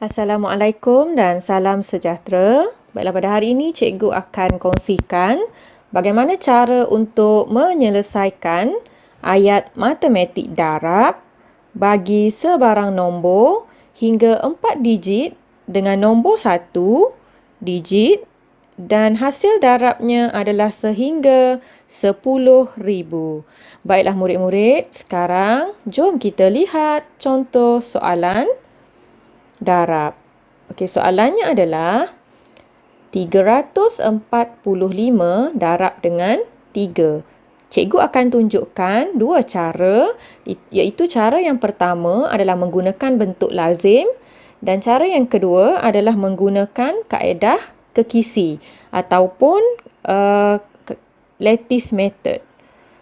Assalamualaikum dan salam sejahtera. Baiklah, pada hari ini cikgu akan kongsikan bagaimana cara untuk menyelesaikan ayat matematik darab bagi sebarang nombor hingga 4 digit dengan nombor 1 digit dan hasil darabnya adalah sehingga 10,000. Baiklah murid-murid, sekarang jom kita lihat contoh soalan darab. Okey, soalannya adalah 345 darab dengan 3. Cikgu akan tunjukkan dua cara, iaitu cara yang pertama adalah menggunakan bentuk lazim dan cara yang kedua adalah menggunakan kaedah kekisi ataupun lattice method.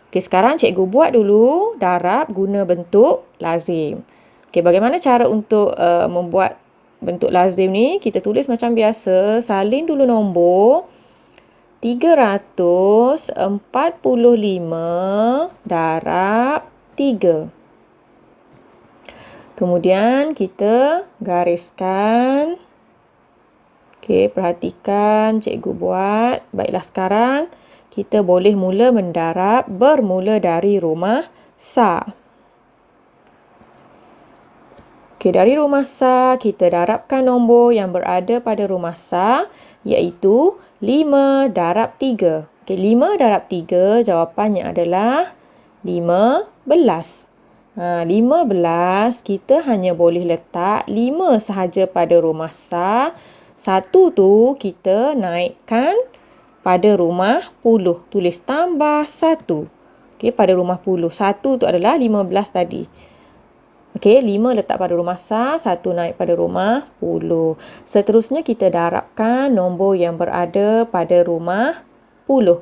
Okey, sekarang cikgu buat dulu darab guna bentuk lazim. Okey, bagaimana cara untuk membuat bentuk lazim ni? Kita tulis macam biasa, salin dulu nombor 345 darab 3. Kemudian kita gariskan. Okey, perhatikan cikgu buat. Baiklah, sekarang kita boleh mula mendarab bermula dari rumah sa. Okey, dari rumah sa, kita darabkan nombor yang berada pada rumah sa, iaitu 5 darab 3. Okey, 5 darab 3, jawapannya adalah 15. 15, kita hanya boleh letak 5 sahaja pada rumah sa. 1 tu kita naikkan pada rumah puluh. Tulis tambah 1. Okey, pada rumah puluh. 1 tu adalah 15 tadi. Okey, 5 letak pada rumah sa, 1 naik pada rumah puluh. Seterusnya kita darabkan nombor yang berada pada rumah puluh.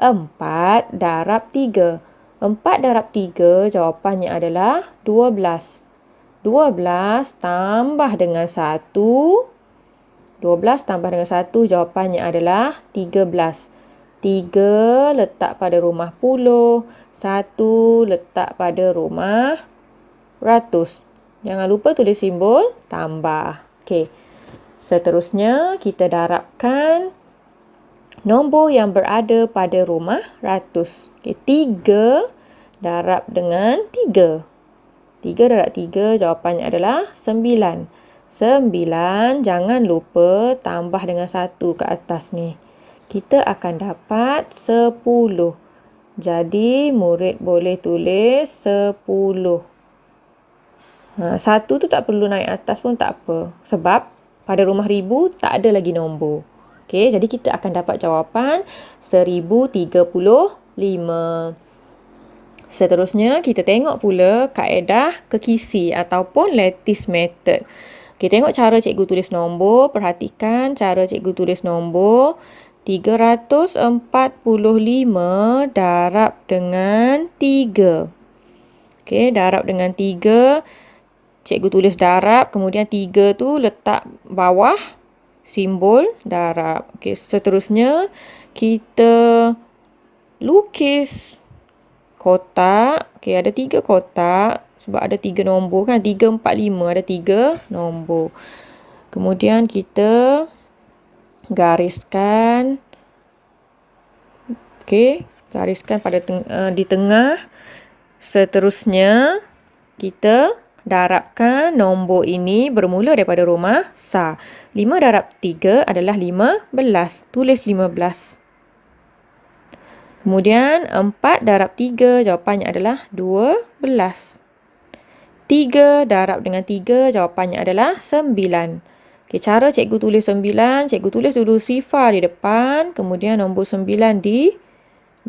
4 darab 3. 4 darab 3, jawapannya adalah 12. 12 tambah dengan 1. 12 tambah dengan 1, jawapannya adalah 13. 3 letak pada rumah puluh, 1 letak pada rumah ratus. Jangan lupa tulis simbol tambah. Okey. Seterusnya kita darabkan nombor yang berada pada rumah ratus. Okey, 3 darab dengan 3. 3 darab 3, jawapannya adalah 9. 9, jangan lupa tambah dengan 1 ke atas ni. Kita akan dapat 10. Jadi, murid boleh tulis 10. 1 tu tak perlu naik atas pun tak apa. Sebab pada rumah ribu tak ada lagi nombor. Okey, jadi kita akan dapat jawapan 1035. Seterusnya, kita tengok pula kaedah kekisi ataupun lattice method. Okey, tengok cara cikgu tulis nombor. Perhatikan cara cikgu tulis nombor. 345 darab dengan 3. Okey, darab dengan 3. Cikgu tulis darab, kemudian 3 tu letak bawah simbol darab. Okey, seterusnya kita lukis kotak. Okey, ada 3 kotak sebab ada 3 nombor kan. 3, 4, 5 ada 3 nombor. Kemudian kita gariskan. Okey, gariskan pada di tengah. Seterusnya kita darabkan nombor ini bermula daripada rumah sa. 5 darab 3 adalah 15. Tulis 15. Kemudian 4 darab 3, jawapannya adalah 12. 3 darab dengan 3, jawapannya adalah 9. Okey, cara cikgu tulis 9, cikgu tulis dulu sifar di depan, kemudian nombor 9 di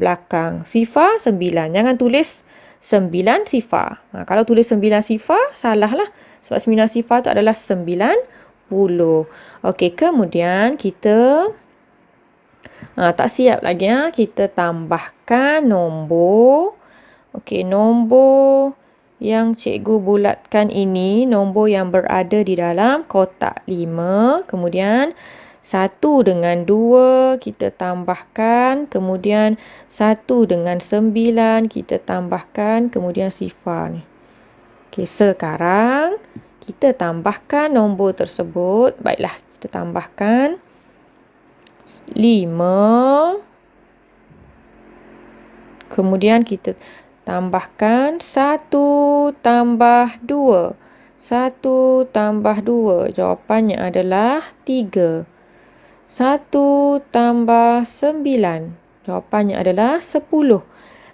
belakang. Sifar 9. Jangan tulis 9 sifar. Kalau tulis 9 sifar, salah lah. Sebab 9 sifar tu adalah 90. Okey, kemudian kita tak siap lagi. Kita tambahkan nombor. Okey, nombor yang cikgu bulatkan ini, nombor yang berada di dalam kotak 5. Kemudian 1 dengan 2 kita tambahkan. Kemudian 1 dengan 9 kita tambahkan. Kemudian sifar ni. Okey, sekarang Kita tambahkan nombor tersebut. Baiklah, kita tambahkan 5. Kemudian kita tambahkan 1 tambah 2. 1 tambah 2. Jawapannya adalah 3. 1 tambah 9. Jawapannya adalah 10.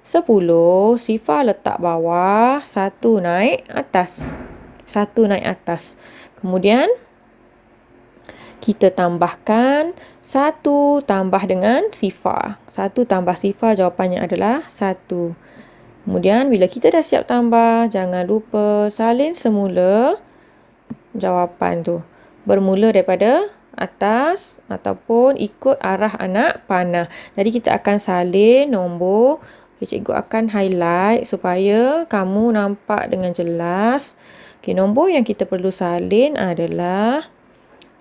10, Sifar letak bawah, 1 naik atas. 1 naik atas. Kemudian kita tambahkan 1 tambah dengan Sifar. 1 tambah Sifar, jawapannya adalah 1. Kemudian bila kita dah siap tambah, jangan lupa salin semula jawapan tu. Bermula daripada atas ataupun ikut arah anak panah. Jadi kita akan salin nombor. Cikgu akan highlight supaya kamu nampak dengan jelas. Nombor yang kita perlu salin adalah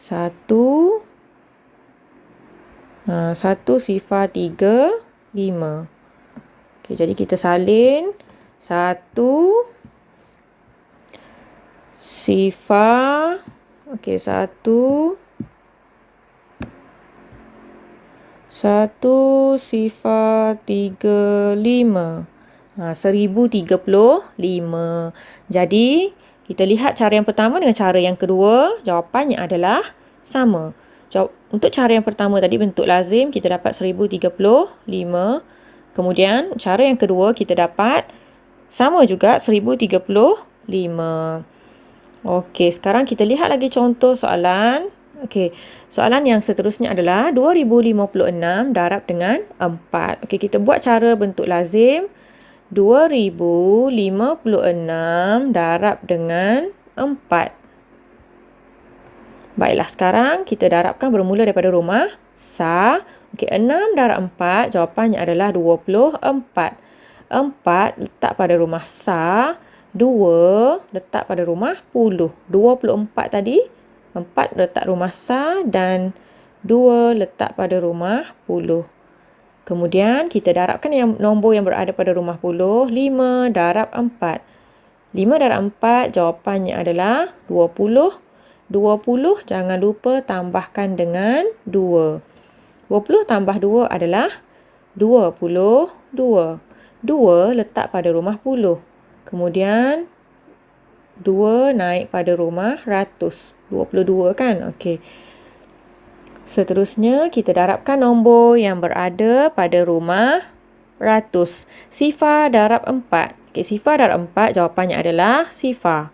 1, 1 sifar 3, 5. Jadi kita salin 1 sifar 1 sifar 3, 5. 1035. Jadi kita lihat cara yang pertama dengan cara yang kedua, jawapannya adalah sama. Untuk cara yang pertama tadi bentuk lazim, kita dapat 1035. Kemudian cara yang kedua kita dapat sama juga 1035. Okey, sekarang kita lihat lagi contoh soalan. Okey, soalan yang seterusnya adalah 2056 darab dengan 4. Okey, kita buat cara bentuk lazim. 2056 darab dengan 4. Baiklah, sekarang kita darabkan bermula daripada rumah Sa. Okey, 6 darab 4, jawapannya adalah 24. 4 letak pada rumah Sa, 2 letak pada rumah Puluh. 24 tadi, 4 letak rumah Sa dan 2 letak pada rumah Puluh. Kemudian kita darabkan nombor yang berada pada rumah Puluh. 5 darab 4. 5 darab 4, jawapannya adalah 20. 20, jangan lupa tambahkan dengan 2. 20 tambah 2 adalah 22. 2 letak pada rumah Puluh. Kemudian 2 naik pada rumah ratus. 22 kan? Okey. Seterusnya kita darabkan nombor yang berada pada rumah ratus. Sifar darab 4. Okey, sifar darab 4, jawapannya adalah sifar.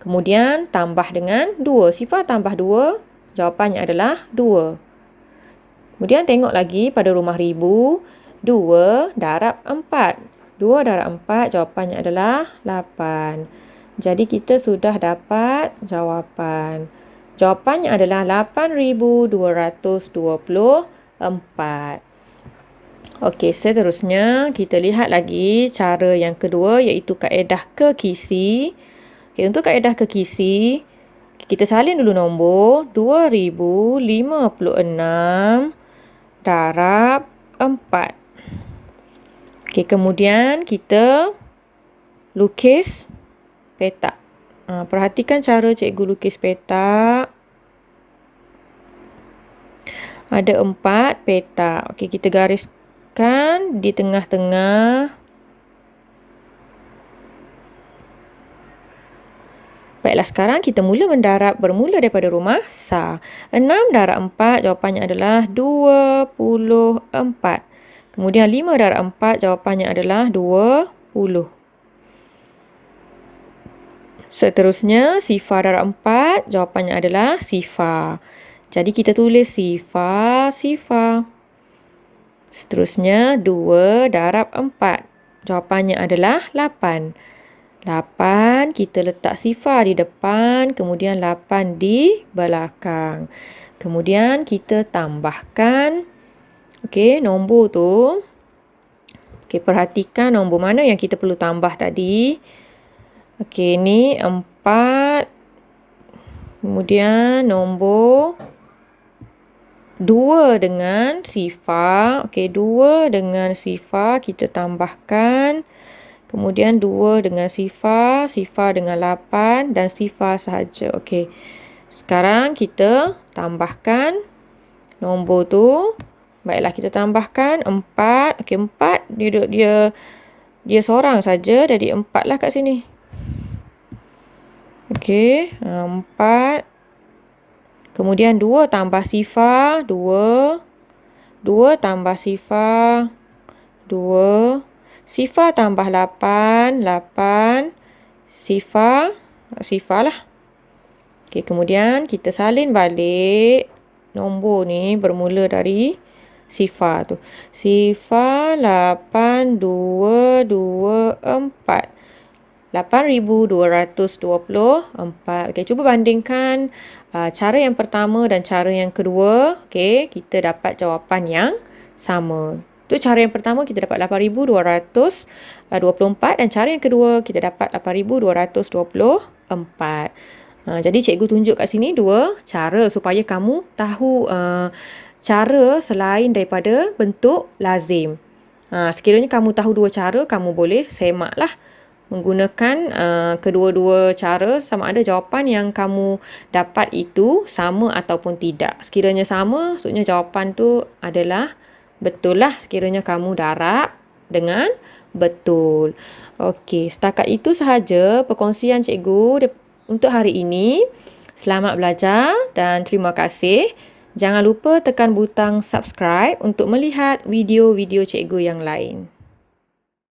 Kemudian tambah dengan 2. Sifar tambah 2, jawapannya adalah 2. Kemudian tengok lagi pada rumah ribu. 2 darab 4. 2 darab 4, jawapannya adalah 8. Jadi kita sudah dapat jawapan. Jawapannya adalah 8224. Okey, seterusnya kita lihat lagi cara yang kedua iaitu kaedah kekisi. Okay, untuk kaedah kekisi, kita salin dulu nombor 2056 darab 4. Okay, kemudian kita lukis petak. Perhatikan cara cikgu lukis petak. Ada 4 petak. Okay, kita gariskan di tengah-tengah. Baiklah, sekarang kita mula mendarab bermula daripada rumah Sa. 6 darab 4, jawapannya adalah 24. Kemudian 5 darab 4, jawapannya adalah 20. Seterusnya, sifar darab 4, jawapannya adalah sifar. Jadi kita tulis sifar, sifar. Seterusnya, 2 darab 4, jawapannya adalah 8. 8, kita letak sifar di depan, kemudian 8 di belakang. Kemudian kita tambahkan nombor tu. Perhatikan nombor mana yang kita perlu tambah tadi. Ni 4. Kemudian nombor 2 dengan sifar. 2 dengan sifar kita tambahkan. Kemudian 2 dengan Sifa, Sifa dengan 8 dan Sifa sahaja. Okey. Sekarang kita tambahkan nombor tu. Baiklah, kita tambahkan 4. Okey, 4 dia seorang saja, jadi 4 lah kat sini. Okey, 4. Kemudian 2 tambah Sifa, 2. 2 tambah Sifa, 2. Sifa tambah 8, 8. Sifa lah. Okey, kemudian kita salin balik nombor ni bermula dari Sifa tu. Sifa 8, 2, 2, 4. 8,224. Okey, cuba bandingkan cara yang pertama dan cara yang kedua. Okey, kita dapat jawapan yang sama. Tu cara yang pertama kita dapat 8,224 dan cara yang kedua kita dapat 8,224. Jadi cikgu tunjuk kat sini 2 cara supaya kamu tahu cara selain daripada bentuk lazim. Sekiranya kamu tahu 2 cara, kamu boleh semaklah menggunakan kedua-dua cara sama ada jawapan yang kamu dapat itu sama ataupun tidak. Sekiranya sama, maksudnya jawapan tu adalah betul lah, sekiranya kamu darab dengan betul. Okey, setakat itu sahaja perkongsian cikgu untuk hari ini. Selamat belajar dan terima kasih. Jangan lupa tekan butang subscribe untuk melihat video-video cikgu yang lain.